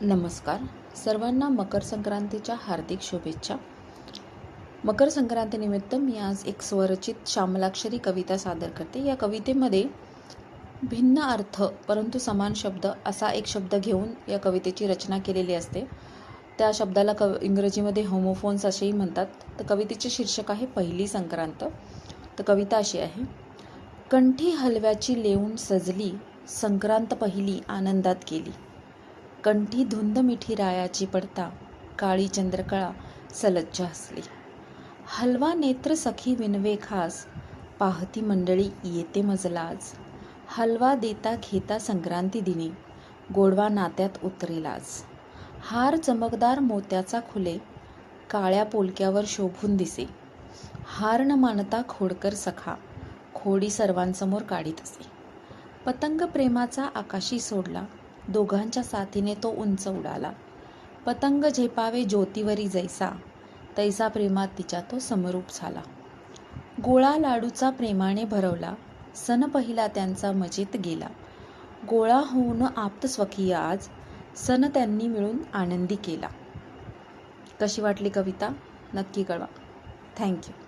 नमस्कार. सर्वांना मकर संक्रांतीच्या हार्दिक शुभेच्छा. मकर संक्रांतीनिमित्त मी आज एक स्वरचित श्यामलाक्षरी कविता सादर करते. या कवितेमध्ये भिन्न अर्थ परंतु समान शब्द असा एक शब्द घेऊन या कवितेची रचना केलेली असते. त्या शब्दाला इंग्रजीमध्ये होमोफोन्स असेही म्हणतात. तर कवितेचे शीर्षक आहे पहिली संक्रांत. तर कविता अशी आहे. कंठी हलव्याची लेऊन सजली, संक्रांत पहिली आनंदात गेली. कंठी धुंद मिठी रायाची पडता, काळी चंद्रकळा सलज्ज हसली. हलवा नेत्र सखी विनवे खास, पाहती मंडळी येते मजलाज. हलवा देता घेता संक्रांती दिनी, गोडवा नात्यात उतरेल आज. हार चमकदार मोत्याचा खुले, काळ्या पोलक्यावर शोभून दिसे. हार न मानता खोडकर सखा, खोडी सर्वांसमोर काढीत असे. पतंग प्रेमाचा आकाशी सोडला, दोघांच्या साथीने तो उंच उडाला. पतंग झेपावे ज्योतीवरी जैसा, तैसा प्रेमात तिच्या तो समरूप झाला. गोळा लाडूचा प्रेमाने भरवला, सण पहिला त्यांचा मजेत गेला. गोळा होऊन आप्त स्वकीय आज, सण त्यांनी मिळून आनंदी केला. कशी वाटली कविता नक्की कळवा. थँक्यू.